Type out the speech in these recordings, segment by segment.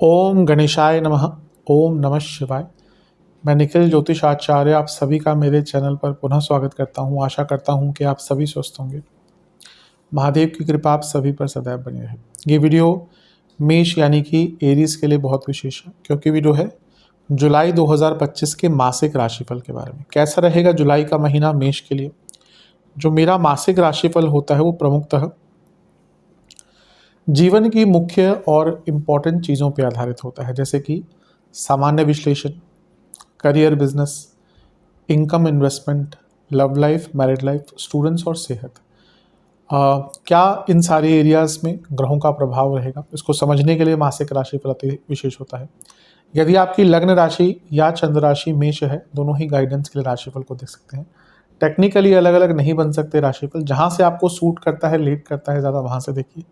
ओम गणेशाय नमः। ओम नमः शिवाय। मैं निखिल ज्योतिष आचार्य आप सभी का मेरे चैनल पर पुनः स्वागत करता हूं। आशा करता हूं कि आप सभी स्वस्थ होंगे। महादेव की कृपा आप सभी पर सदैव बनी रहे। ये वीडियो मेष यानी कि एरीज के लिए बहुत विशेष है, क्योंकि वीडियो है जुलाई 2025 के मासिक राशिफल के बारे में। कैसा रहेगा जुलाई का महीना मेष के लिए। जो मेरा मासिक राशिफल होता है वो प्रमुखतः जीवन की मुख्य और इम्पॉर्टेंट चीज़ों पर आधारित होता है, जैसे कि सामान्य विश्लेषण, career, business, income, investment, love life, married life, students और सेहत। क्या इन सारे एरियाज़ में ग्रहों का प्रभाव रहेगा, इसको समझने के लिए मासिक राशिफल अति विशेष होता है। यदि आपकी लग्न राशि या चंद्र राशि मेष है, दोनों ही गाइडेंस के लिए राशिफल को देख सकते हैं। टेक्निकली अलग अलग नहीं बन सकते राशिफल, जहाँ से आपको सूट करता है, लेट करता है ज़्यादा, वहाँ से देखिए।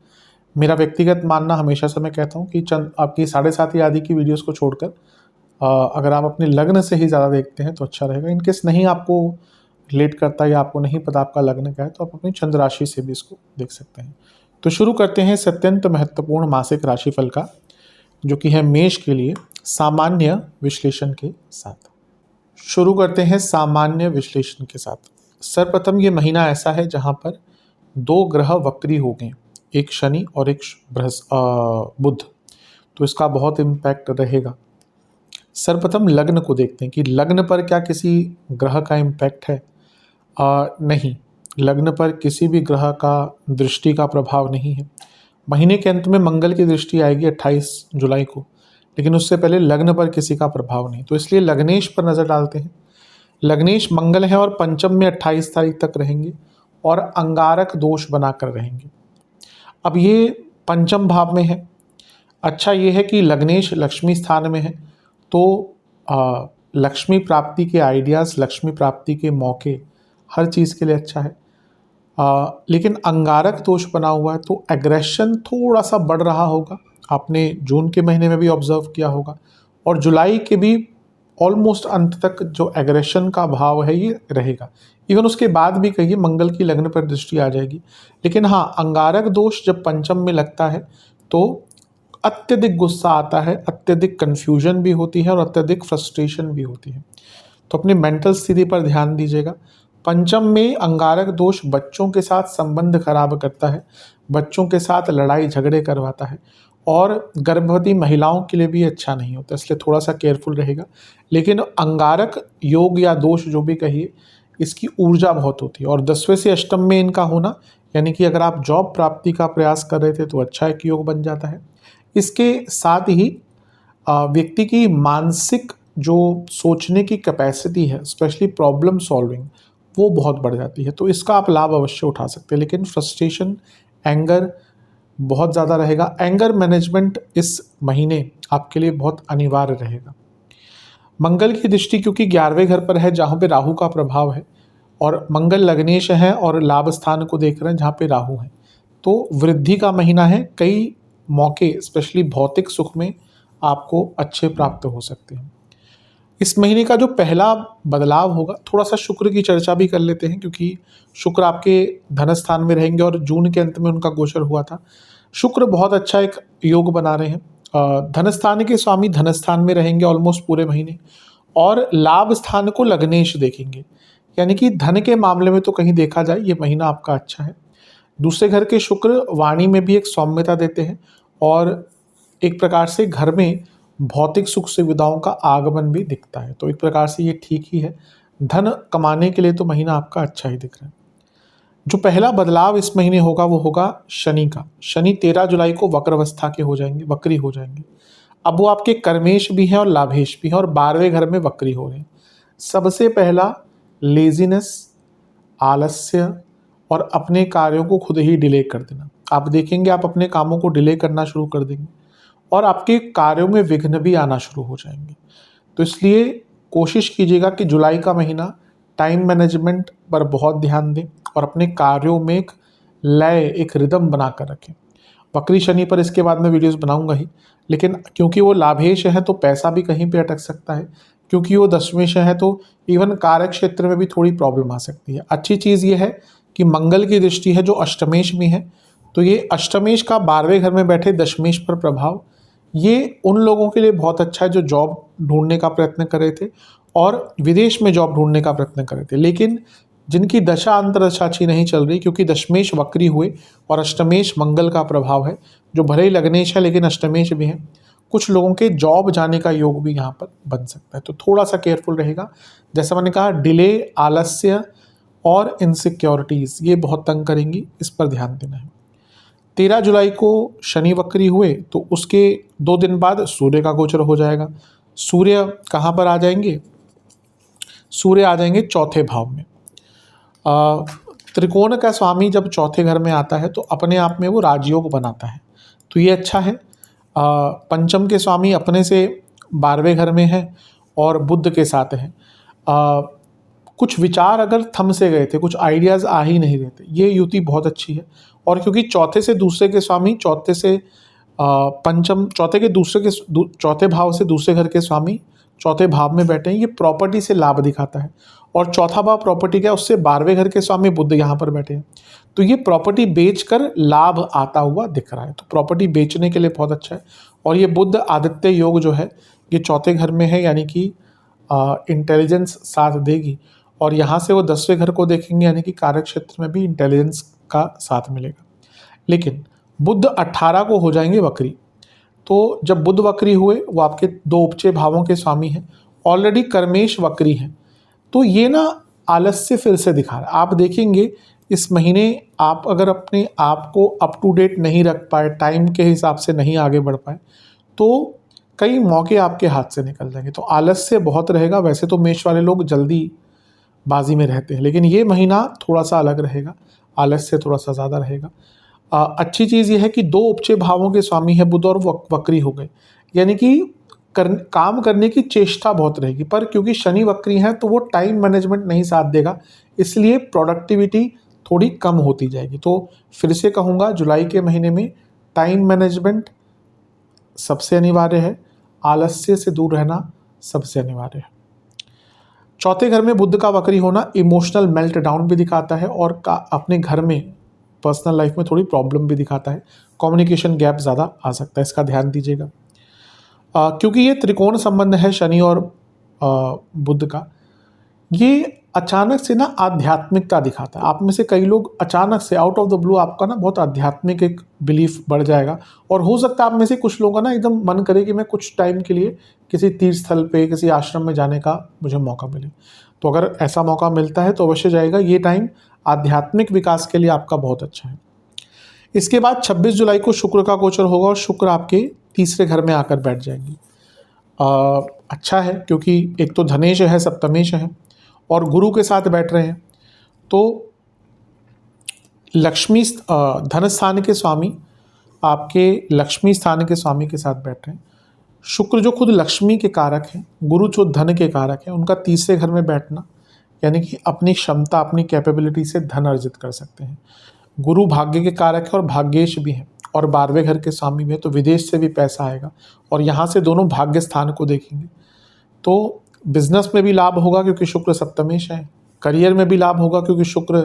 मेरा व्यक्तिगत मानना हमेशा से मैं कहता हूँ कि चंद आपकी 7:30 आदि की वीडियोस को छोड़कर अगर आप अपने लग्न से ही ज़्यादा देखते हैं तो अच्छा रहेगा। इनकेस नहीं आपको रिलेट करता या आपको नहीं पता आपका लग्न क्या है, तो आप अपनी चंद्र राशि से भी इसको देख सकते हैं। तो शुरू करते हैं इस अत्यंत महत्वपूर्ण मासिक राशिफल का, जो कि है मेष के लिए सामान्य विश्लेषण के साथ। शुरू करते हैं सामान्य विश्लेषण के साथ। सर्वप्रथम ये महीना ऐसा है जहाँ पर 2 ग्रह वक्री हो गए, एक शनि और एक बुध, तो इसका बहुत इम्पैक्ट रहेगा। सर्वप्रथम लग्न को देखते हैं कि लग्न पर क्या किसी ग्रह का इम्पैक्ट है। नहीं, लग्न पर किसी भी ग्रह का दृष्टि का प्रभाव नहीं है। महीने के अंत में मंगल की दृष्टि आएगी 28 जुलाई को, लेकिन उससे पहले लग्न पर किसी का प्रभाव नहीं। तो इसलिए लग्नेश पर नज़र डालते हैं। लग्नेश मंगल है और पंचम में 28 तारीख तक रहेंगे और अंगारक दोष बनाकर रहेंगे। अब ये पंचम भाव में है। अच्छा ये है कि लग्नेश लक्ष्मी स्थान में है, तो लक्ष्मी प्राप्ति के आइडियाज़, लक्ष्मी प्राप्ति के मौके, हर चीज़ के लिए अच्छा है। लेकिन अंगारक दोष बना हुआ है, तो एग्रेशन थोड़ा सा बढ़ रहा होगा। आपने जून के महीने में भी ऑब्जर्व किया होगा, और जुलाई के भी ऑलमोस्ट अंत तक जो एग्रेशन का भाव है ये रहेगा। इवन उसके बाद भी कहिए मंगल की लग्न पर दृष्टि आ जाएगी। लेकिन हाँ, अंगारक दोष जब पंचम में लगता है तो अत्यधिक गुस्सा आता है, अत्यधिक कन्फ्यूजन भी होती है और अत्यधिक फ्रस्ट्रेशन भी होती है। तो अपनी मेंटल स्थिति पर ध्यान दीजिएगा। पंचम में अंगारक दोष बच्चों के साथ संबंध खराब करता है, बच्चों के साथ लड़ाई झगड़े करवाता है, और गर्भवती महिलाओं के लिए भी अच्छा नहीं होता, इसलिए थोड़ा सा केयरफुल रहेगा। लेकिन अंगारक योग या दोष जो भी कहिए, इसकी ऊर्जा बहुत होती है, और 10वें से अष्टम में इनका होना, यानी कि अगर आप जॉब प्राप्ति का प्रयास कर रहे थे तो अच्छा एक योग बन जाता है। इसके साथ ही व्यक्ति की मानसिक जो सोचने की कैपेसिटी है, स्पेशली प्रॉब्लम सॉल्विंग, वो बहुत बढ़ जाती है, तो इसका आप लाभ अवश्य उठा सकते हैं। लेकिन फ्रस्ट्रेशन, एंगर बहुत ज़्यादा रहेगा। एंगर मैनेजमेंट इस महीने आपके लिए बहुत अनिवार्य रहेगा। मंगल की दृष्टि क्योंकि 11वें घर पर है जहाँ पे राहु का प्रभाव है, और मंगल लग्नेश है और लाभ स्थान को देख रहे हैं जहाँ पे राहु है, तो वृद्धि का महीना है। कई मौके स्पेशली भौतिक सुख में आपको अच्छे प्राप्त हो सकते हैं। इस महीने का जो पहला बदलाव होगा, थोड़ा सा शुक्र की चर्चा भी कर लेते हैं, क्योंकि शुक्र आपके धन स्थान में रहेंगे और जून के अंत में उनका गोचर हुआ था। शुक्र बहुत अच्छा एक योग बना रहे हैं। धन स्थान के स्वामी धन स्थान में रहेंगे ऑलमोस्ट पूरे महीने, और लाभ स्थान को लग्नेश देखेंगे, यानी कि धन के मामले में तो कहीं देखा जाए ये महीना आपका अच्छा है। दूसरे घर के शुक्र वाणी में भी एक सौम्यता देते हैं, और एक प्रकार से घर में भौतिक सुख सुविधाओं का आगमन भी दिखता है, तो एक प्रकार से ये ठीक ही है। धन कमाने के लिए तो महीना आपका अच्छा ही दिख रहा है। जो पहला बदलाव इस महीने होगा वो होगा शनि का। शनि 13 जुलाई को वक्र अवस्था के हो जाएंगे, वक्री हो जाएंगे। अब वो आपके कर्मेश भी हैं और लाभेश भी हैं, और 12वें घर में वक्री हो रहे हैं। सबसे पहला लेजीनेस, आलस्य और अपने कार्यों को खुद ही डिले कर देना। आप देखेंगे आप अपने कामों को डिले करना शुरू कर देंगे, और आपके कार्यों में विघ्न भी आना शुरू हो जाएंगे। तो इसलिए कोशिश कीजिएगा कि जुलाई का महीना टाइम मैनेजमेंट पर बहुत ध्यान दें और अपने कार्यों में एक लय, एक रिदम बना कर रखें। वक्री शनि पर इसके बाद मैं वीडियोस बनाऊंगा ही, लेकिन क्योंकि वो लाभेश है तो पैसा भी कहीं पे अटक सकता है, क्योंकि वो दशमेश है तो इवन कार्य क्षेत्र में भी थोड़ी प्रॉब्लम आ सकती है। अच्छी चीज़ ये है कि मंगल की दृष्टि है जो अष्टमेश में है, तो ये अष्टमेश का 12वें घर में बैठे दशमेश पर प्रभाव, ये उन लोगों के लिए बहुत अच्छा है जो जॉब ढूंढने का प्रयत्न कर रहे थे और विदेश में जॉब ढूंढने का प्रयत्न कर रहे थे, लेकिन जिनकी दशा अंतरदशा अच्छी नहीं चल रही क्योंकि दशमेश वक्री हुए और अष्टमेश मंगल का प्रभाव है, जो भले ही लग्नेश है लेकिन अष्टमेश भी है। कुछ लोगों के जॉब जाने का योग भी यहाँ पर बन सकता है, तो थोड़ा सा केयरफुल रहेगा। जैसा मैंने कहा, डिले, आलस्य और इनसिक्योरिटीज़ ये बहुत तंग करेंगी, इस पर ध्यान देना है। 13 जुलाई को शनि वक्री हुए तो उसके 2 दिन बाद सूर्य का गोचर हो जाएगा। सूर्य कहाँ पर आ जाएंगे? सूर्य आ जाएंगे चौथे भाव में। त्रिकोण का स्वामी जब चौथे घर में आता है तो अपने आप में वो राजयोग बनाता है, तो ये अच्छा है। पंचम के स्वामी अपने से 12वें घर में है और बुध के साथ है। कुछ विचार अगर थम से गए थे, कुछ आइडियाज़ आ ही नहीं रहे थे, ये युति बहुत अच्छी है। और क्योंकि चौथे से दूसरे के स्वामी, चौथे से पंचम, चौथे के दूसरे के चौथे भाव से दूसरे घर के स्वामी चौथे भाव में बैठे हैं, ये प्रॉपर्टी से लाभ दिखाता है। और चौथा भाव प्रॉपर्टी का, उससे 12वें घर के स्वामी बुध यहाँ पर बैठे हैं, तो ये प्रॉपर्टी बेचकर लाभ आता हुआ दिख रहा है, तो प्रॉपर्टी बेचने के लिए बहुत अच्छा है। और ये बुध आदित्य योग जो है ये चौथे घर में है, यानी कि इंटेलिजेंस साथ देगी। और यहाँ से वो 10वें घर को देखेंगे, यानी कि कार्य क्षेत्र में भी इंटेलिजेंस का साथ मिलेगा। लेकिन बुध 18 को हो जाएंगे वक्री, तो जब बुध वक्री हुए वो आपके 2 उपचय भावों के स्वामी हैं, ऑलरेडी कर्मेश वक्री हैं, तो ये ना आलस्य फिर से दिखा रहा है। आप देखेंगे इस महीने आप अगर अपने आप को अप टू डेट नहीं रख पाए, टाइम के हिसाब से नहीं आगे बढ़ पाए, तो कई मौके आपके हाथ से निकल जाएंगे, तो आलस्य बहुत रहेगा। वैसे तो मेष वाले लोग जल्दी बाजी में रहते हैं, लेकिन ये महीना थोड़ा सा अलग रहेगा, आलस्य थोड़ा सा ज़्यादा रहेगा। अच्छी चीज़ ये है कि 2 उपचय भावों के स्वामी है बुध और वक्री हो गए, यानी कि काम करने की चेष्टा बहुत रहेगी। पर क्योंकि शनि वक्री है तो वो टाइम मैनेजमेंट नहीं साथ देगा, इसलिए प्रोडक्टिविटी थोड़ी कम होती जाएगी। तो फिर से कहूँगा, जुलाई के महीने में टाइम मैनेजमेंट सबसे अनिवार्य है, आलस्य से दूर रहना सबसे अनिवार्य है। चौथे घर में बुध का वक्री होना इमोशनल मेल्ट डाउन भी दिखाता है और अपने घर में पर्सनल लाइफ में थोड़ी प्रॉब्लम भी दिखाता है, कम्युनिकेशन गैप ज़्यादा आ सकता है, इसका ध्यान दीजिएगा। क्योंकि ये त्रिकोण संबंध है शनि और बुध का, ये अचानक से ना आध्यात्मिकता दिखाता है। आप में से कई लोग अचानक से आउट ऑफ द ब्लू आपका ना बहुत आध्यात्मिक एक बिलीफ बढ़ जाएगा, और हो सकता है आप में से कुछ लोगों का ना एकदम मन करे कि मैं कुछ टाइम के लिए किसी तीर्थ स्थल पे, किसी आश्रम में जाने का मुझे मौका मिले। तो अगर ऐसा मौका मिलता है तो अवश्य जाएगा। ये टाइम आध्यात्मिक विकास के लिए आपका बहुत अच्छा है। इसके बाद 26 जुलाई को शुक्र का गोचर होगा और शुक्र आपके तीसरे घर में आकर बैठ जाएंगे। अच्छा है, क्योंकि एक तो धनेश है, सप्तमेश है और गुरु के साथ बैठ रहे हैं, तो लक्ष्मी धन स्थान के स्वामी आपके लक्ष्मी स्थान के स्वामी के साथ बैठ रहे हैं। शुक्र जो खुद लक्ष्मी के कारक हैं, गुरु जो धन के कारक हैं, उनका तीसरे घर में बैठना, यानी कि अपनी क्षमता, अपनी कैपेबिलिटी से धन अर्जित कर सकते हैं। गुरु भाग्य के कारक है और भाग्येश भी हैं और 12वें घर के स्वामी भी है, तो विदेश से भी पैसा आएगा। और यहाँ से दोनों भाग्य स्थान को देखेंगे तो बिजनेस में भी लाभ होगा क्योंकि शुक्र सप्तमेश है, करियर में भी लाभ होगा क्योंकि शुक्र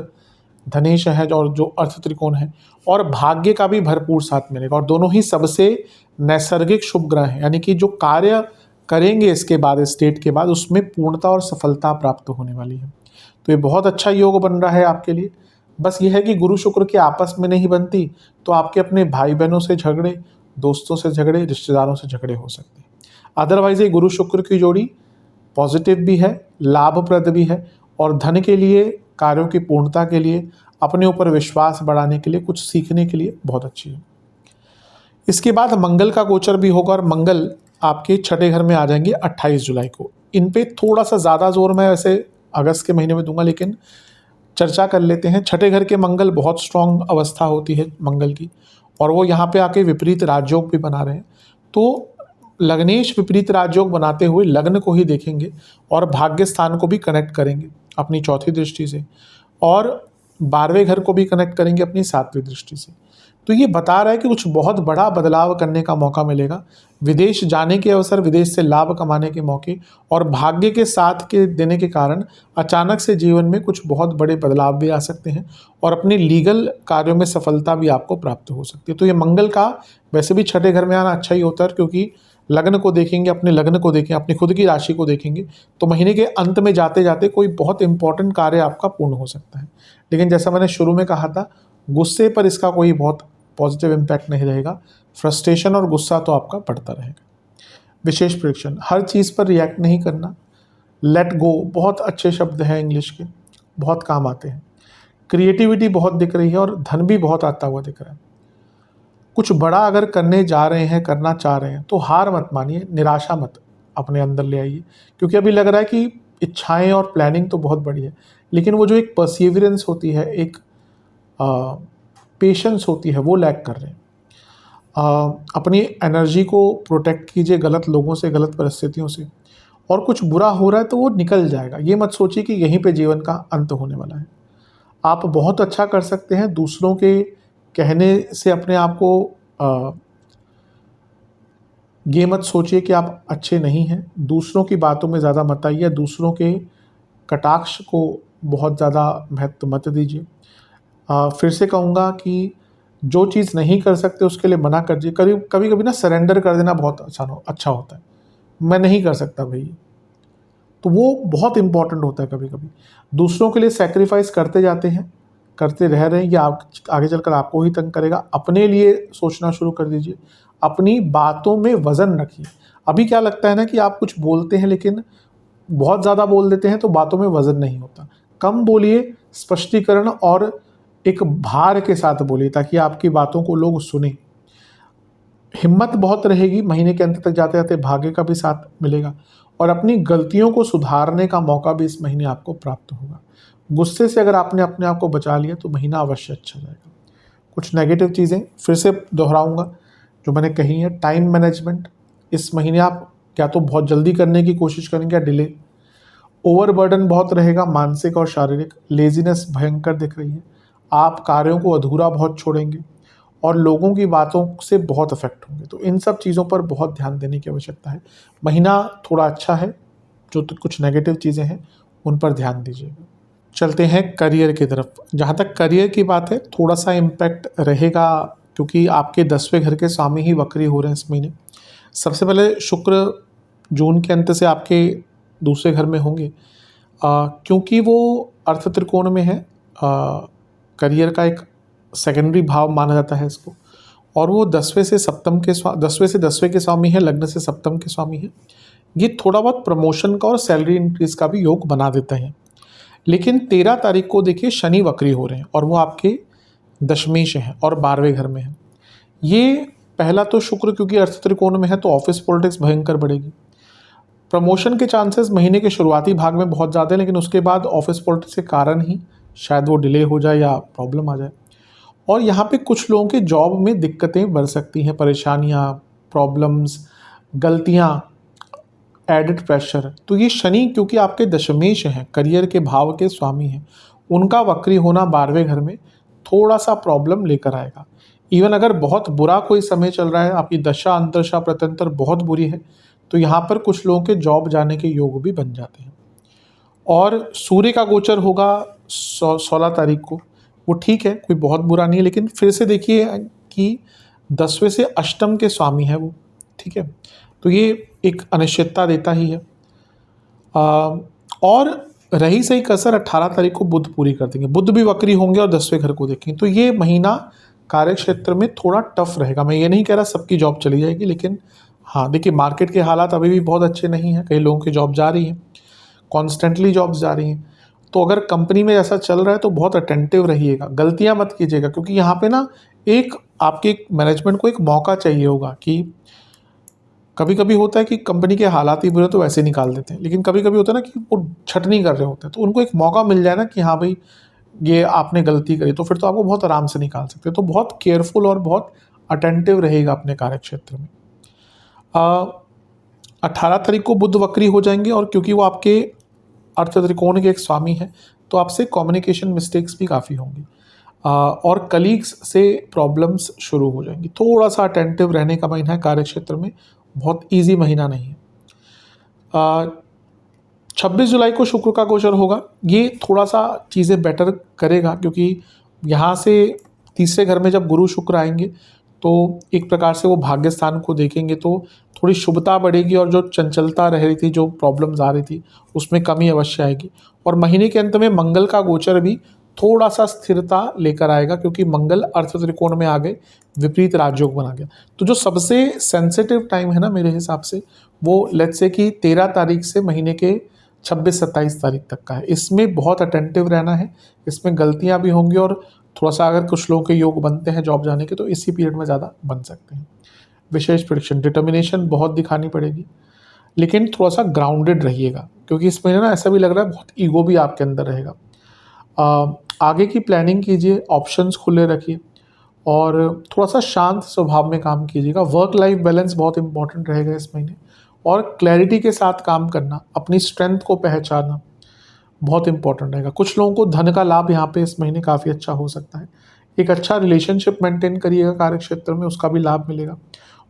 धनेश है और जो अर्थ त्रिकोण है, और भाग्य का भी भरपूर साथ मिलेगा। और दोनों ही सबसे नैसर्गिक शुभ ग्रह हैं, यानी कि जो कार्य करेंगे इसके बाद, स्टेट के बाद, उसमें पूर्णता और सफलता प्राप्त होने वाली है। तो ये बहुत अच्छा योग बन रहा है आपके लिए। बस ये है कि गुरु शुक्र के आपस में नहीं बनती तो आपके अपने भाई बहनों से झगड़े, दोस्तों से झगड़े, रिश्तेदारों से झगड़े हो सकते हैं। अदरवाइज ये गुरु शुक्र की जोड़ी पॉजिटिव भी है, लाभप्रद भी है, और धन के लिए, कार्यों की पूर्णता के लिए, अपने ऊपर विश्वास बढ़ाने के लिए, कुछ सीखने के लिए बहुत अच्छी है। इसके बाद मंगल का गोचर भी होगा और मंगल आपके छठे घर में आ जाएंगे 28 जुलाई को। इन पे थोड़ा सा ज़्यादा जोर मैं वैसे अगस्त के महीने में दूंगा, लेकिन चर्चा कर लेते हैं। छठे घर के मंगल बहुत स्ट्रॉन्ग अवस्था होती है मंगल की, और वो यहाँ पे आके विपरीत राजयोग भी बना रहे हैं। तो लग्नेश विपरीत राजयोग बनाते हुए लग्न को ही देखेंगे और भाग्य स्थान को भी कनेक्ट करेंगे अपनी चौथी दृष्टि से, और 12वें घर को भी कनेक्ट करेंगे अपनी 7वीं दृष्टि से। तो ये बता रहा है कि कुछ बहुत बड़ा बदलाव करने का मौका मिलेगा, विदेश जाने के अवसर, विदेश से लाभ कमाने के मौके और भाग्य के साथ के देने के कारण अचानक से जीवन में कुछ बहुत बड़े बदलाव भी आ सकते हैं और अपने लीगल कार्यों में सफलता भी आपको प्राप्त हो सकती है। तो ये मंगल का वैसे भी छठे घर में आना अच्छा ही होता है, क्योंकि लग्न को देखेंगे, अपने लग्न को देखें, अपनी खुद की राशि को देखेंगे तो महीने के अंत में जाते जाते कोई बहुत इंपॉर्टेंट कार्य आपका पूर्ण हो सकता है। लेकिन जैसा मैंने शुरू में कहा था, गुस्से पर इसका कोई बहुत पॉजिटिव इम्पैक्ट नहीं रहेगा, फ्रस्ट्रेशन और गुस्सा तो आपका बढ़ता रहेगा। विशेष प्रेडिक्शन, हर चीज़ पर रिएक्ट नहीं करना, लेट गो बहुत अच्छे शब्द हैं इंग्लिश के, बहुत काम आते हैं। क्रिएटिविटी बहुत दिख रही है और धन भी बहुत आता हुआ दिख रहा है। कुछ बड़ा अगर करने जा रहे हैं, करना चाह रहे हैं तो हार मत मानिए, निराशा मत अपने अंदर ले आइए, क्योंकि अभी लग रहा है कि इच्छाएं और प्लानिंग तो बहुत बड़ी है, लेकिन वो जो एक परसिवियरेंस होती है, एक पेशेंस होती है, वो लैक कर रहे हैं। अपनी एनर्जी को प्रोटेक्ट कीजिए गलत लोगों से, गलत परिस्थितियों से, और कुछ बुरा हो रहा है तो वो निकल जाएगा। ये मत सोचिए कि यहीं पे जीवन का अंत होने वाला है। आप बहुत अच्छा कर सकते हैं, दूसरों के कहने से अपने आप को ये मत सोचिए कि आप अच्छे नहीं हैं, दूसरों की बातों में ज़्यादा मत आइए, दूसरों के कटाक्ष को बहुत ज़्यादा महत्व मत दीजिए। फिर से कहूँगा कि जो चीज़ नहीं कर सकते उसके लिए मना कर दीजिए। कभी कभी ना सरेंडर कर देना बहुत अच्छा होता है। मैं नहीं कर सकता भाई, तो वो बहुत इंपॉर्टेंट होता है। कभी कभी दूसरों के लिए सेक्रीफाइस करते जाते हैं, करते रह रहे हैं, ये आप आगे चलकर आपको ही तंग करेगा। अपने लिए सोचना शुरू कर दीजिए, अपनी बातों में वज़न रखिए। अभी क्या लगता है ना कि आप कुछ बोलते हैं लेकिन बहुत ज़्यादा बोल देते हैं तो बातों में वज़न नहीं होता। कम बोलिए, स्पष्टीकरण और एक भार के साथ बोलिए ताकि आपकी बातों को लोग सुने। हिम्मत बहुत रहेगी, महीने के अंत तक जाते जाते भाग्य का भी साथ मिलेगा और अपनी गलतियों को सुधारने का मौका भी इस महीने आपको प्राप्त होगा। गुस्से से अगर आपने अपने आप को बचा लिया तो महीना अवश्य अच्छा जाएगा। कुछ नेगेटिव चीज़ें फिर से दोहराऊंगा जो मैंने कही है। टाइम मैनेजमेंट, इस महीने आप क्या तो बहुत जल्दी करने की कोशिश करेंगे या डिले। ओवरबर्डन बहुत रहेगा, मानसिक और शारीरिक। लेजीनेस भयंकर दिख रही है, आप कार्यों को अधूरा बहुत छोड़ेंगे और लोगों की बातों से बहुत अफेक्ट होंगे। तो इन सब चीज़ों पर बहुत ध्यान देने की आवश्यकता है। महीना थोड़ा अच्छा है, जो तो कुछ नेगेटिव चीज़ें हैं उन पर ध्यान दीजिएगा। चलते हैं करियर की तरफ। जहाँ तक करियर की बात है, थोड़ा सा इम्पैक्ट रहेगा क्योंकि आपके 10वें घर के स्वामी ही वक्री हो रहे हैं इस महीने। सबसे पहले शुक्र जून के अंत से आपके दूसरे घर में होंगे, क्योंकि वो अर्थ त्रिकोण में है। करियर का एक सेकेंडरी भाव माना जाता है इसको, और वो 10वें से 10वें के स्वामी है, लग्न से सप्तम के स्वामी है। ये थोड़ा बहुत प्रमोशन का और सैलरी इंक्रीज का भी योग बना देता है। लेकिन 13 तारीख को देखिए शनि वक्री हो रहे हैं और वो आपके दशमेश हैं और 12वें घर में हैं। ये पहला तो शुक्र क्योंकि अर्थ त्रिकोण में है तो ऑफिस पॉलिटिक्स भयंकर बढ़ेगी। प्रमोशन के चांसेस महीने के शुरुआती भाग में बहुत ज़्यादा है, लेकिन उसके बाद ऑफिस पॉलिटिक्स के कारण ही शायद वो डिले हो जाए या प्रॉब्लम आ जाए। और यहाँ पे कुछ लोगों के जॉब में दिक्कतें बढ़ सकती हैं, परेशानियाँ, प्रॉब्लम्स, गलतियाँ, एडिड प्रेशर। तो ये शनि क्योंकि आपके दशमेश हैं, करियर के भाव के स्वामी हैं, उनका वक्री होना 12वें घर में थोड़ा सा प्रॉब्लम लेकर आएगा। इवन अगर बहुत बुरा कोई समय चल रहा है, आपकी दशा अंतरशा प्रत्यंतर बहुत बुरी है, तो यहाँ पर कुछ लोगों के जॉब जाने के योग भी बन जाते हैं। और सूर्य का गोचर होगा 16 तारीख को, वो ठीक है, कोई बहुत बुरा नहीं है, लेकिन फिर से देखिए कि 10वें से अष्टम के स्वामी है वो, ठीक है, तो ये एक अनिश्चितता देता ही है। और रही सही कसर 18 तारीख को बुध पूरी कर देंगे, बुध भी वक्री होंगे और 10वें घर को देखेंगे। तो ये महीना कार्य क्षेत्र में थोड़ा टफ रहेगा। मैं ये नहीं कह रहा सबकी जॉब चली जाएगी, लेकिन हाँ देखिए मार्केट के हालात अभी भी बहुत अच्छे नहीं हैं, कई लोगों की जॉब जा रही है, कॉन्स्टेंटली जॉब्स जा रही हैं। तो अगर कंपनी में ऐसा चल रहा है तो बहुत अटेंटिव रहिएगा, गलतियां मत कीजिएगा, क्योंकि यहाँ पे ना एक आपके मैनेजमेंट को एक मौका चाहिए होगा कि कभी कभी होता है कि कंपनी के हालात ही बुरे तो वैसे निकाल देते हैं, लेकिन कभी कभी होता है ना कि वो छटनी कर रहे होते हैं, तो उनको एक मौका मिल जाए ना कि हाँ भाई ये आपने गलती करी, तो फिर तो आपको बहुत आराम से निकाल सकते हैं। तो बहुत केयरफुल और बहुत अटेंटिव रहेगा अपने कार्य क्षेत्र में। 18 तारीख को बुध वक्री हो जाएंगे और क्योंकि वो आपके अर्थ त्रिकोण के एक स्वामी है तो आपसे कम्युनिकेशन मिस्टेक्स भी काफ़ी होंगी। और कलीग्स से प्रॉब्लम्स शुरू हो जाएंगी। थोड़ा सा अटेंटिव रहने का महीना है कार्य क्षेत्र में, बहुत ईजी महीना नहीं है। 26 जुलाई को शुक्र का गोचर होगा, ये थोड़ा सा चीज़ें बेटर करेगा, क्योंकि यहाँ से तीसरे घर में जब गुरु शुक्र आएंगे तो एक प्रकार से वो भाग्य स्थान को देखेंगे, तो थोड़ी शुभता बढ़ेगी और जो चंचलता रह रही थी, जो प्रॉब्लम्स आ रही थी, उसमें कमी अवश्य आएगी। और महीने के अंत में मंगल का गोचर भी थोड़ा सा स्थिरता लेकर आएगा, क्योंकि मंगल अर्थ त्रिकोण में आ गए, विपरीत राजयोग बना गया। तो जो सबसे सेंसिटिव टाइम है ना मेरे हिसाब से, वो लेट्स से कि 13 तारीख से महीने के 26-27 तारीख तक का है। इसमें बहुत अटेंटिव रहना है, इसमें गलतियां भी होंगी, और थोड़ा सा अगर कुछ लोगों के योग बनते हैं जॉब जाने के, तो इसी पीरियड में ज़्यादा बन सकते हैं। विशेष प्रेडिक्शन, डिटर्मिनेशन बहुत दिखानी पड़ेगी, लेकिन थोड़ा सा ग्राउंडेड रहिएगा, क्योंकि इस महीने ना ऐसा भी लग रहा है बहुत ईगो भी आपके अंदर रहेगा। आगे की प्लानिंग कीजिए, ऑप्शंस खुले रखिए, और थोड़ा सा शांत स्वभाव में काम कीजिएगा। वर्क लाइफ बैलेंस बहुत इंपॉर्टेंट रहेगा इस महीने, और क्लैरिटी के साथ काम करना, अपनी स्ट्रेंथ को पहचानना बहुत इंपॉर्टेंट रहेगा। कुछ लोगों को धन का लाभ यहाँ पे इस महीने काफ़ी अच्छा हो सकता है। एक अच्छा रिलेशनशिप मेंटेन करिएगा कार्य क्षेत्र में, उसका भी लाभ मिलेगा।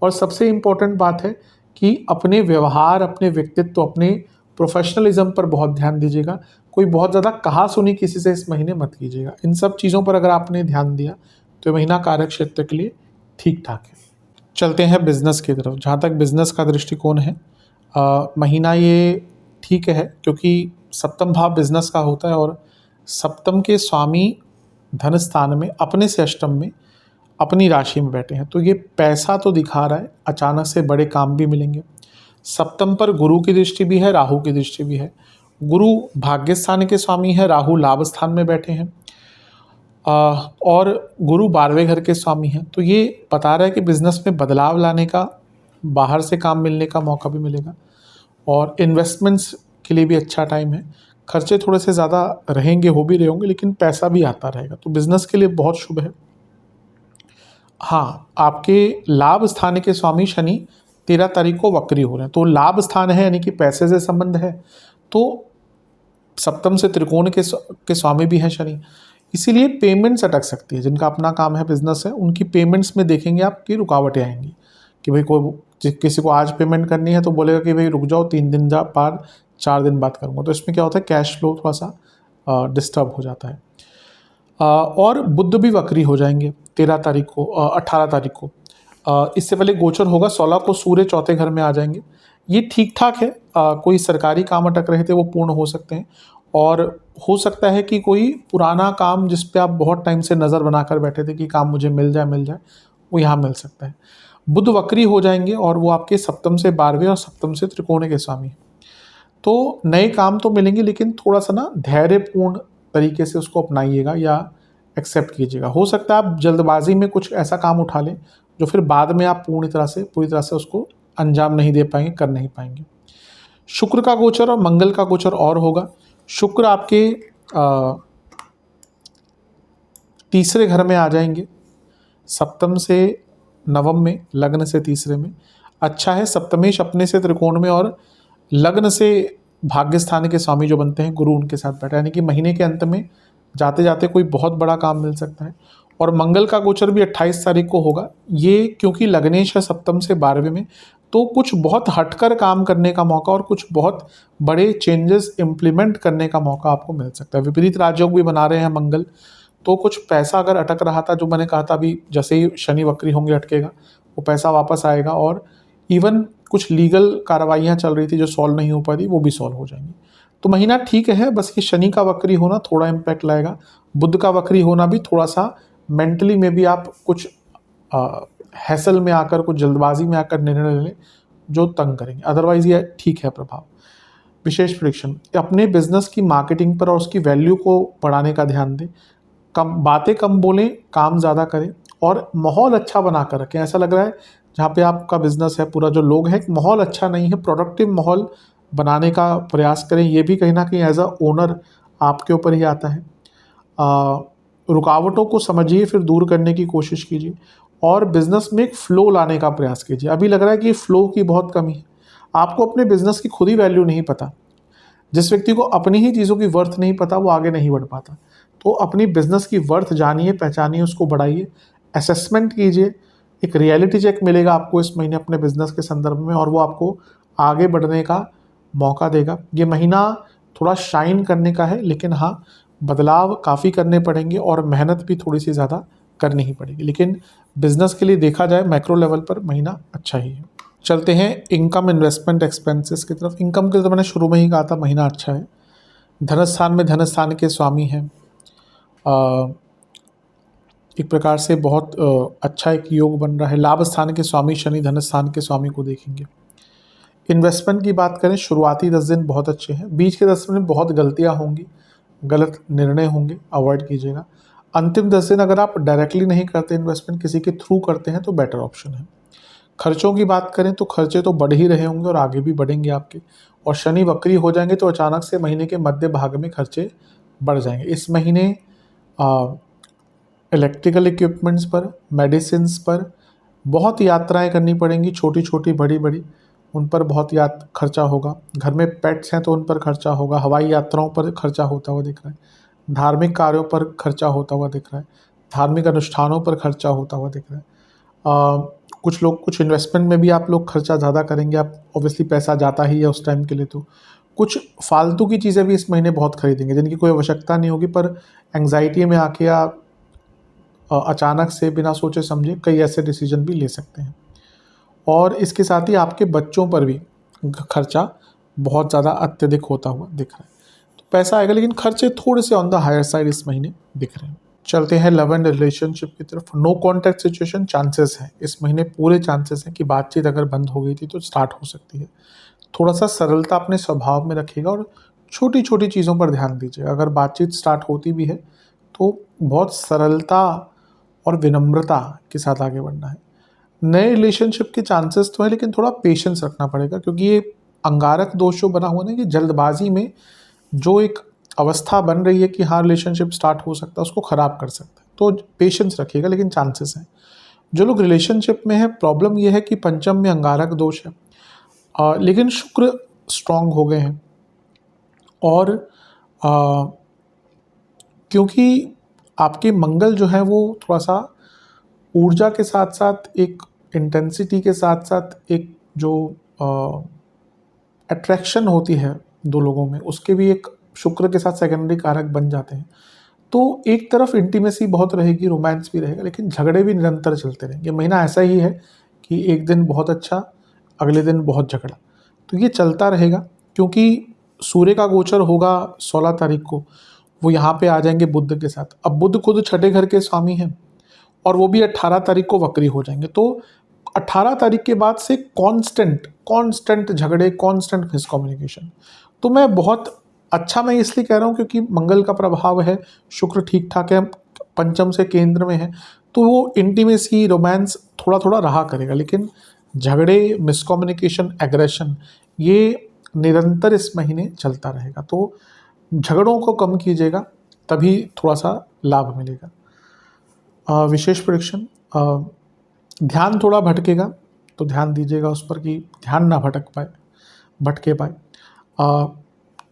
और सबसे इम्पोर्टेंट बात है कि अपने व्यवहार, अपने व्यक्तित्व, अपने प्रोफेशनलिज्म पर बहुत ध्यान दीजिएगा। कोई बहुत ज़्यादा कहा सुनी किसी से इस महीने मत कीजिएगा। इन सब चीज़ों पर अगर आपने ध्यान दिया तो ये महीना कार्य क्षेत्र के लिए ठीक ठाक है। चलते हैं बिजनेस की तरफ। जहाँ तक बिजनेस का दृष्टिकोण है, महीना ये ठीक है, क्योंकि सप्तम भाव बिजनेस का होता है, और सप्तम के स्वामी धन स्थान में अपने से अष्टम में अपनी राशि में बैठे हैं, तो ये पैसा तो दिखा रहा है, अचानक से बड़े काम भी मिलेंगे। सप्तम पर गुरु की दृष्टि भी है, राहु की दृष्टि भी है। गुरु भाग्य स्थान के स्वामी है, राहु लाभ स्थान में बैठे हैं, और गुरु 12वें घर के स्वामी हैं। तो ये बता रहा है कि बिजनेस में बदलाव लाने का, बाहर से काम मिलने का मौका भी मिलेगा, और इन्वेस्टमेंट्स के लिए भी अच्छा टाइम है। खर्चे थोड़े से ज़्यादा रहेंगे, हो भी रहे होंगे, लेकिन पैसा भी आता रहेगा, तो बिजनेस के लिए बहुत शुभ है। हाँ, आपके लाभ स्थान के स्वामी शनि 13 तारीख को वक्री हो रहे हैं, तो लाभ स्थान है, यानी कि पैसे से संबंध है, तो सप्तम से त्रिकोण के स्वामी भी हैं शनि, इसीलिए पेमेंट्स अटक सकती है। जिनका अपना काम है, बिजनेस है, उनकी पेमेंट्स में देखेंगे आपकी रुकावटें आएंगी, कि भाई कोई किसी को आज पेमेंट करनी है तो बोलेगा कि भाई रुक जाओ, 3 दिन बाद 4 दिन बाद करूँगा। तो इसमें क्या होता है, कैश फ्लो थोड़ा सा डिस्टर्ब हो जाता है। और बुध भी वक्री हो जाएंगे 13 तारीख को, 18 तारीख को। इससे पहले गोचर होगा 16 को, सूर्य चौथे घर में आ जाएंगे। ये ठीक ठाक है। कोई सरकारी काम अटक रहे थे वो पूर्ण हो सकते हैं, और हो सकता है कि कोई पुराना काम जिस पे आप बहुत टाइम से नज़र बनाकर बैठे थे कि काम मुझे मिल जाए, वो यहाँ मिल सकता है। बुध वक्री हो जाएंगे, और वो आपके सप्तम से 12वें और सप्तम से त्रिकोण के स्वामी। तो नए काम तो मिलेंगे, लेकिन थोड़ा सा ना धैर्यपूर्ण तरीके से उसको अपनाइएगा या एक्सेप्ट कीजिएगा। हो सकता है आप जल्दबाजी में कुछ ऐसा काम उठा लें जो फिर बाद में आप पूरी तरह से उसको अंजाम नहीं दे पाएंगे, कर नहीं पाएंगे। शुक्र का गोचर और मंगल का गोचर और होगा। शुक्र आपके तीसरे घर में आ जाएंगे, सप्तम से नवम में, लग्न से तीसरे में। अच्छा है, सप्तमेश अपने से त्रिकोण में, और लग्न से भाग्य स्थान के स्वामी जो बनते हैं गुरु, उनके साथ बैठा, यानी कि महीने के अंत में जाते जाते कोई बहुत बड़ा काम मिल सकता है। और मंगल का गोचर भी 28 तारीख को होगा। ये क्योंकि लग्नेश है सप्तम से 12वें में, तो कुछ बहुत हटकर काम करने का मौका और कुछ बहुत बड़े चेंजेस इम्प्लीमेंट करने का मौका आपको मिल सकता है। विपरीत राजयोग भी बना रहे हैं मंगल, तो कुछ पैसा अगर अटक रहा था, जो मैंने कहा था अभी जैसे ही शनि वक्री होंगे अटकेगा, वो पैसा वापस आएगा। और इवन कुछ लीगल कार्रवाइयाँ चल रही थी जो सॉल्व नहीं हो पा रही, वो भी सॉल्व हो जाएंगी। तो महीना ठीक है, बस ये शनि का वक्री होना थोड़ा इम्पैक्ट लाएगा। बुध का वक्री होना भी थोड़ा सा मेंटली में भी आप कुछ हैसल में आकर, कुछ जल्दबाजी में आकर निर्णय लें जो तंग करेंगे, अदरवाइज ये ठीक है प्रभाव। विशेष प्रेडिक्शन, अपने बिजनेस की मार्केटिंग पर और उसकी वैल्यू को बढ़ाने का ध्यान दें। बातें कम बोलें, काम ज़्यादा करें, और माहौल अच्छा बना कर रखें। ऐसा लग रहा है जहाँ पे आपका बिजनेस है, पूरा जो लोग हैं, माहौल अच्छा नहीं है, प्रोडक्टिव माहौल बनाने का प्रयास करें। ये भी कहीं ना कहीं एज अ ओनर आपके ऊपर ही आता है। रुकावटों को समझिए, फिर दूर करने की कोशिश कीजिए, और बिजनेस में एक फ़्लो लाने का प्रयास कीजिए। अभी लग रहा है कि फ़्लो की बहुत कमी है, आपको अपने बिजनेस की खुद ही वैल्यू नहीं पता। जिस व्यक्ति को अपनी ही चीज़ों की वर्थ नहीं पता, वो आगे नहीं बढ़ पाता। तो अपनी बिजनेस की वर्थ जानिए, पहचानिए, उसको बढ़ाइए, असेसमेंट कीजिए, एक रियलिटी चेक मिलेगा आपको इस महीने अपने बिजनेस के संदर्भ में, और वो आपको आगे बढ़ने का मौका देगा। ये महीना थोड़ा शाइन करने का है, लेकिन हाँ, बदलाव काफ़ी करने पड़ेंगे और मेहनत भी थोड़ी सी ज़्यादा करनी ही पड़ेगी, लेकिन बिजनेस के लिए देखा जाए मैक्रो लेवल पर महीना अच्छा ही है। चलते हैं इनकम, इन्वेस्टमेंट, एक्सपेंसेस की तरफ। इनकम के लिए तो मैंने शुरू में ही कहा था महीना अच्छा है। धनस्थान में धनस्थान के स्वामी हैं, एक प्रकार से बहुत अच्छा एक योग बन रहा है। लाभ स्थान के स्वामी शनि धनस्थान के स्वामी को देखेंगे। इन्वेस्टमेंट की बात करें, शुरुआती 10 दिन बहुत अच्छे हैं, बीच के 10 दिन में बहुत गलतियां होंगी, गलत निर्णय होंगे, अवॉइड कीजिएगा। अंतिम 10 दिन अगर आप डायरेक्टली नहीं करते इन्वेस्टमेंट, किसी के थ्रू करते हैं तो बेटर ऑप्शन है। खर्चों की बात करें तो खर्चे तो बढ़ ही रहे होंगे और आगे भी बढ़ेंगे आपके, और शनि वक्री हो जाएंगे तो अचानक से महीने के मध्य भाग में खर्चे बढ़ जाएंगे। इस महीने इलेक्ट्रिकल इक्विपमेंट्स पर, मेडिसिन्स पर बहुत यात्राएं करनी पड़ेंगी, छोटी छोटी बड़ी बड़ी, उन पर बहुत खर्चा होगा। घर में पेट्स हैं तो उन पर खर्चा होगा। हवाई यात्राओं पर खर्चा होता हुआ दिख रहा है। धार्मिक कार्यों पर खर्चा होता हुआ दिख रहा है। धार्मिक अनुष्ठानों पर खर्चा होता हुआ दिख रहा है। कुछ लोग कुछ इन्वेस्टमेंट में भी आप लोग खर्चा ज़्यादा करेंगे, आप ऑब्वियसली पैसा जाता ही है उस टाइम के लिए। तो कुछ फालतू की चीज़ें भी इस महीने बहुत खरीदेंगे जिनकी कोई आवश्यकता नहीं होगी, पर एंग्जाइटी में आके आप अचानक से बिना सोचे समझे कई ऐसे डिसीजन भी ले सकते हैं। और इसके साथ ही आपके बच्चों पर भी खर्चा बहुत ज़्यादा अत्यधिक होता हुआ दिख रहा है। तो पैसा आएगा, लेकिन खर्चे थोड़े से ऑन द हायर साइड इस महीने दिख रहे हैं। चलते हैं लव एंड रिलेशनशिप की तरफ। नो कॉन्टैक्ट सिचुएशन चांसेस है इस महीने, पूरे चांसेस हैं कि बातचीत अगर बंद हो गई थी तो स्टार्ट हो सकती है। थोड़ा सा सरलता अपने स्वभाव में रखिएगा और छोटी छोटी चीज़ों पर ध्यान दीजिए। अगर बातचीत स्टार्ट होती भी है तो बहुत सरलता और विनम्रता के साथ आगे बढ़ना है। नए रिलेशनशिप के चांसेस तो है, लेकिन थोड़ा पेशेंस रखना पड़ेगा, क्योंकि ये अंगारक दोष जो बना हुआ ना, कि जल्दबाजी में जो एक अवस्था बन रही है कि हाँ रिलेशनशिप स्टार्ट हो सकता है, उसको ख़राब कर सकता है। तो पेशेंस रखिएगा, लेकिन चांसेस हैं। जो लोग रिलेशनशिप में है, प्रॉब्लम ये है कि पंचम में अंगारक दोष है, लेकिन शुक्र स्ट्रांग हो गए हैं। और क्योंकि आपके मंगल जो है वो थोड़ा सा ऊर्जा के साथ साथ एक इंटेंसिटी के साथ साथ एक जो अट्रैक्शन होती है दो लोगों में, उसके भी एक शुक्र के साथ सेकेंडरी कारक बन जाते हैं। तो एक तरफ इंटीमेसी बहुत रहेगी, रोमांस भी रहेगा, लेकिन झगड़े भी निरंतर चलते रहेंगे। महीना ऐसा ही है कि एक दिन बहुत अच्छा, अगले दिन बहुत झगड़ा, तो ये चलता रहेगा। क्योंकि सूर्य का गोचर होगा 16 तारीख को, वो यहाँ पे आ जाएंगे बुध के साथ। अब बुध खुद छठे घर के स्वामी हैं और वो भी 18 तारीख को वक्री हो जाएंगे। तो 18 तारीख के बाद से कांस्टेंट झगड़े, कांस्टेंट मिसकम्युनिकेशन। तो मैं बहुत अच्छा, मैं इसलिए कह रहा हूँ क्योंकि मंगल का प्रभाव है, शुक्र ठीक ठाक है, पंचम से केंद्र में है, तो वो इंटीमेसी, रोमांस थोड़ा थोड़ा रहा करेगा, लेकिन झगड़े, मिसकम्युनिकेशन, एग्रेशन ये निरंतर इस महीने चलता रहेगा। तो झगड़ों को कम कीजिएगा, तभी थोड़ा सा लाभ मिलेगा। विशेष प्रेडिक्शन, ध्यान थोड़ा भटकेगा तो ध्यान दीजिएगा उस पर कि ध्यान ना भटके पाए।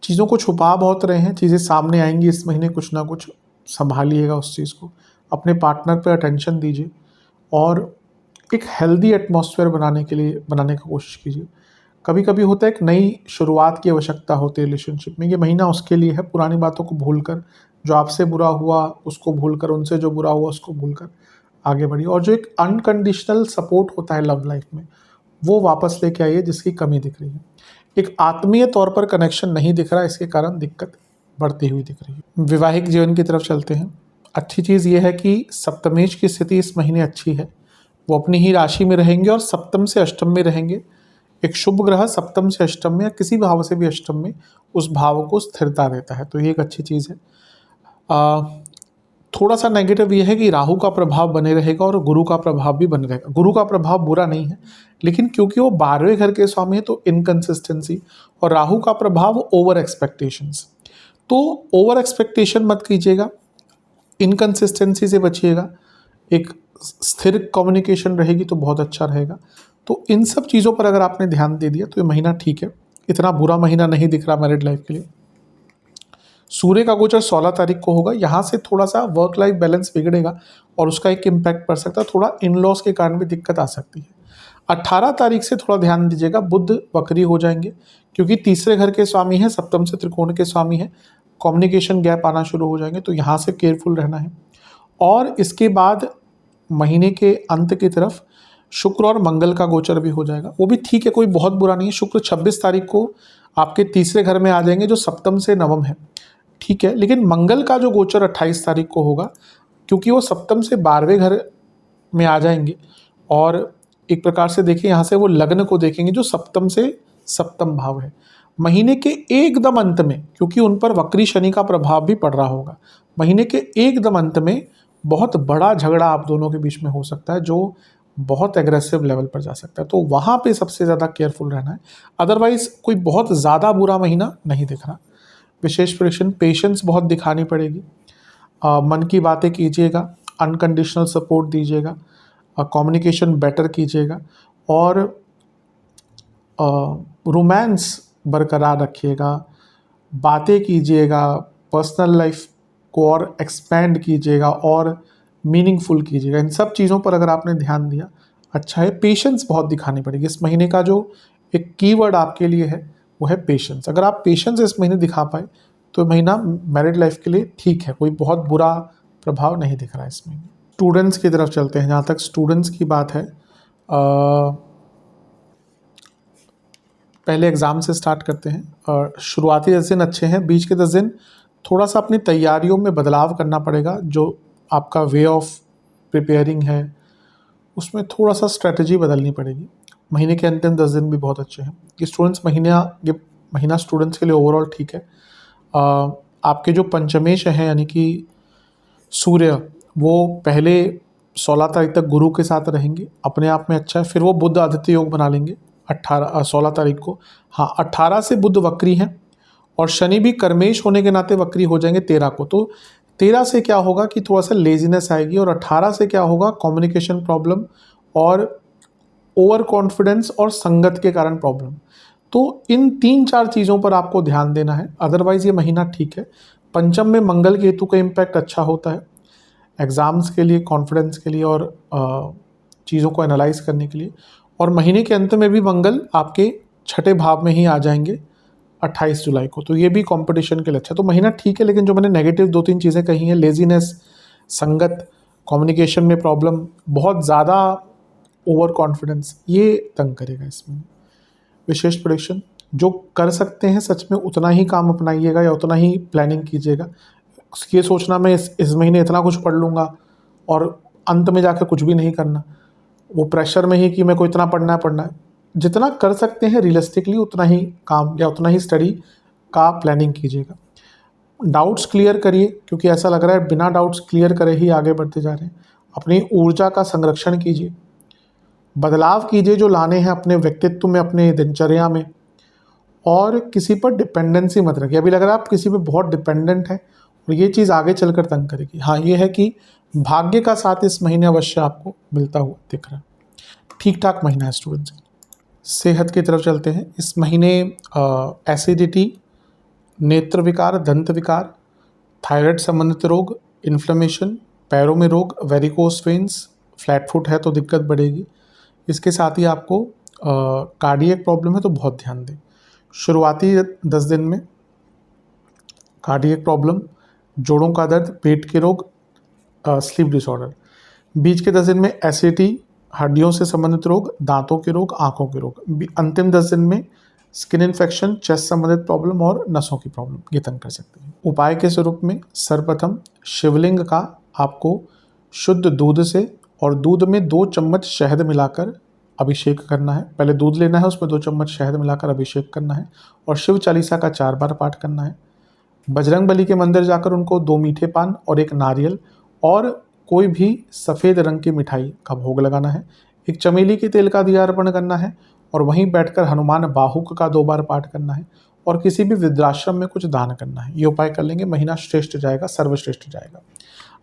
चीज़ों को छुपा बहुत रहे हैं, चीज़ें सामने आएंगी इस महीने, कुछ ना कुछ संभालिएगा उस चीज़ को। अपने पार्टनर पे अटेंशन दीजिए और एक हेल्दी एटमॉस्फेयर बनाने का कोशिश कीजिए। कभी कभी होता है एक नई शुरुआत की आवश्यकता होती है रिलेशनशिप में, ये महीना उसके लिए है। पुरानी बातों को भूलकर, जो आपसे बुरा हुआ उसको भूलकर, उनसे जो बुरा हुआ उसको भूलकर आगे बढ़िए। और जो एक अनकंडीशनल सपोर्ट होता है लव लाइफ में, वो वापस लेके आइए, जिसकी कमी दिख रही है। एक आत्मीय तौर पर कनेक्शन नहीं दिख रहा, इसके कारण दिक्कत बढ़ती हुई दिख रही है। वैवाहिक जीवन की तरफ चलते हैं। अच्छी चीज़ ये है कि सप्तमेश की स्थिति इस महीने अच्छी है, वो अपनी ही राशि में रहेंगे और सप्तम से अष्टम में रहेंगे। एक शुभ ग्रह सप्तम से अष्टम में या किसी भाव से भी अष्टम में उस भाव को स्थिरता देता है, तो ये एक अच्छी चीज़ है। थोड़ा सा नेगेटिव ये है कि राहु का प्रभाव बने रहेगा और गुरु का प्रभाव भी बने रहेगा। गुरु का प्रभाव बुरा नहीं है, लेकिन क्योंकि वो 12वें घर के स्वामी है तो इनकंसिस्टेंसी, और राहु का प्रभाव ओवर एक्सपेक्टेशंस। तो ओवर एक्सपेक्टेशन मत कीजिएगा, इनकंसिस्टेंसी से बचिएगा, एक स्थिर कम्युनिकेशन रहेगी तो बहुत अच्छा रहेगा। तो इन सब चीज़ों पर अगर आपने ध्यान दे दिया तो ये महीना ठीक है, इतना बुरा महीना नहीं दिख रहा मैरिड लाइफ के लिए। सूर्य का गोचर 16 तारीख को होगा। यहाँ से थोड़ा सा वर्क लाइफ बैलेंस बिगड़ेगा और उसका एक इम्पैक्ट पड़ सकता है, थोड़ा इन लॉस के कारण भी दिक्कत आ सकती है। 18 तारीख से थोड़ा ध्यान दीजिएगा, बुध वक्री हो जाएंगे क्योंकि तीसरे घर के स्वामी हैं, सप्तम से त्रिकोण के स्वामी हैं, कम्युनिकेशन गैप आना शुरू हो जाएंगे, तो यहाँ से केयरफुल रहना है। और इसके बाद महीने के अंत की तरफ शुक्र और मंगल का गोचर भी हो जाएगा, वो भी ठीक है, कोई बहुत बुरा नहीं है। शुक्र 26 तारीख को आपके तीसरे घर में आ जाएंगे जो सप्तम से नवम है, ठीक है। लेकिन मंगल का जो गोचर 28 तारीख को होगा, क्योंकि वो सप्तम से 12वें घर में आ जाएंगे और एक प्रकार से देखिए यहाँ से वो लग्न को देखेंगे जो सप्तम से सप्तम भाव है। महीने के एकदम अंत में, क्योंकि उन पर वक्री शनि का प्रभाव भी पड़ रहा होगा, महीने के एकदम अंत में बहुत बड़ा झगड़ा आप दोनों के बीच में हो सकता है जो बहुत एग्रेसिव लेवल पर जा सकता है, तो वहाँ पे सबसे ज़्यादा केयरफुल रहना है। अदरवाइज कोई बहुत ज़्यादा बुरा महीना नहीं दिख रहा। विशेष प्रेडिक्शन, पेशेंस बहुत दिखानी पड़ेगी, मन की बातें कीजिएगा, अनकंडीशनल सपोर्ट दीजिएगा, कम्युनिकेशन बेटर कीजिएगा और रोमांस बरकरार रखिएगा, बातें कीजिएगा, पर्सनल लाइफ को और एक्सपेंड कीजिएगा और मीनिंगफुल कीजिएगा। इन सब चीज़ों पर अगर आपने ध्यान दिया अच्छा है। पेशेंस बहुत दिखानी पड़ेगी। इस महीने का जो एक कीवर्ड आपके लिए है वो है पेशेंस। अगर आप पेशेंस इस महीने दिखा पाए तो महीना मैरिड लाइफ के लिए ठीक है, कोई बहुत बुरा प्रभाव नहीं दिख रहा है इस महीने। स्टूडेंट्स की तरफ चलते हैं। जहाँ तक स्टूडेंट्स की बात है, पहले एग्ज़ाम से स्टार्ट करते हैं। और शुरुआती 10 दिन अच्छे हैं, बीच के 10 दिन थोड़ा सा अपनी तैयारियों में बदलाव करना पड़ेगा। जो आपका वे ऑफ प्रिपेयरिंग है उसमें थोड़ा सा स्ट्रेटजी बदलनी पड़ेगी। महीने के अंतिम 10 दिन भी बहुत अच्छे हैं। ये महीना स्टूडेंट्स के लिए ओवरऑल ठीक है। आपके जो पंचमेश हैं यानी कि सूर्य, वो पहले 16 तारीख तक गुरु के साथ रहेंगे, अपने आप में अच्छा है। फिर वो बुध आदित्य योग बना लेंगे 16 तारीख को। हाँ, 18 से बुध वक्री हैं और शनि भी कर्मेश होने के नाते वक्री हो जाएंगे 13 को। तो 13 से क्या होगा कि थोड़ा सा लेजीनेस आएगी और 18 से क्या होगा, कम्युनिकेशन प्रॉब्लम और ओवर कॉन्फिडेंस और संगत के कारण प्रॉब्लम। तो इन 3-4 चीज़ों पर आपको ध्यान देना है। अदरवाइज़ ये महीना ठीक है। पंचम में मंगल केतु का इम्पैक्ट अच्छा होता है एग्ज़ाम्स के लिए, कॉन्फिडेंस के लिए और चीज़ों को एनालाइज करने के लिए। और महीने के अंत में भी मंगल आपके 6ठे भाव में ही आ जाएंगे 28 जुलाई को, तो ये भी कंपटीशन के लिए अच्छा। तो महीना ठीक है, लेकिन जो मैंने नेगेटिव 2-3 चीज़ें कही हैं, लेजीनेस, संगत, कम्युनिकेशन में प्रॉब्लम, बहुत ज़्यादा ओवर कॉन्फिडेंस, ये तंग करेगा इसमें। विशेष प्रेडिक्शन, जो कर सकते हैं सच में उतना ही काम अपनाइएगा या उतना ही प्लानिंग कीजिएगा। ये सोचना मैं इस महीने इतना कुछ पढ़ लूँगा और अंत में जाकर कुछ भी नहीं करना, वो प्रेशर में ही कि मेरे को इतना पढ़ना है। जितना कर सकते हैं रियलिस्टिकली उतना ही काम या उतना ही स्टडी का प्लानिंग कीजिएगा। डाउट्स क्लियर करिए, क्योंकि ऐसा लग रहा है बिना डाउट्स क्लियर करे ही आगे बढ़ते जा रहे हैं। अपनी ऊर्जा का संरक्षण कीजिए, बदलाव कीजिए जो लाने हैं अपने व्यक्तित्व में, अपने दिनचर्या में, और किसी पर डिपेंडेंसी मत रखिए। अभी लग रहा है आप किसी पे बहुत डिपेंडेंट हैं और ये चीज़ आगे चलकर तंग करेगी। हाँ, ये है कि भाग्य का साथ इस महीने अवश्य आपको मिलता हुआ दिख रहा है। ठीक ठाक महीना है स्टूडेंट्स के। सेहत की तरफ चलते हैं। इस महीने एसिडिटी, नेत्र विकार, दंत विकार, थायराइड संबंधित रोग, इन्फ्लेमेशन, पैरों में रोग, वेरिकोस वेन्स, फ्लैट फुट है तो दिक्कत बढ़ेगी। इसके साथ ही आपको कार्डियक प्रॉब्लम है तो बहुत ध्यान दें। शुरुआती 10 दिन में कार्डियक प्रॉब्लम, जोड़ों का दर्द, पेट के रोग, स्लीप डिसऑर्डर। बीच के 10 दिन में एसिडिटी, हड्डियों से संबंधित रोग, दांतों के रोग, आंखों के रोग। अंतिम 10 दिन में स्किन इन्फेक्शन, चेस्ट संबंधित प्रॉब्लम और नसों की प्रॉब्लम, ये तंग कर सकते हैं। उपाय के स्वरूप में सर्वप्रथम शिवलिंग का आपको शुद्ध दूध से और दूध में 2 चम्मच शहद मिलाकर अभिषेक करना है। पहले दूध लेना है, उसमें 2 चम्मच शहद मिलाकर अभिषेक करना है और शिव चालीसा का 4 बार पाठ करना है। बजरंग बली के मंदिर जाकर उनको 2 मीठे पान और 1 नारियल और कोई भी सफ़ेद रंग की मिठाई का भोग लगाना है। एक चमेली के तेल का दिया अर्पण करना है और वहीं बैठकर हनुमान बाहुक का 2 बार पाठ करना है और किसी भी वृद्धाश्रम में कुछ दान करना है। ये उपाय कर लेंगे, महीना श्रेष्ठ जाएगा, सर्वश्रेष्ठ जाएगा।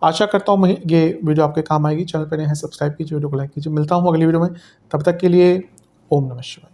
आशा करता हूँ ये वीडियो आपके काम आएगी। चैनल पर नए हैं सब्सक्राइब कीजिए, वीडियो को लाइक कीजिए। मिलता हूँ अगली वीडियो में, तब तक के लिए ओम नमः शिवाय।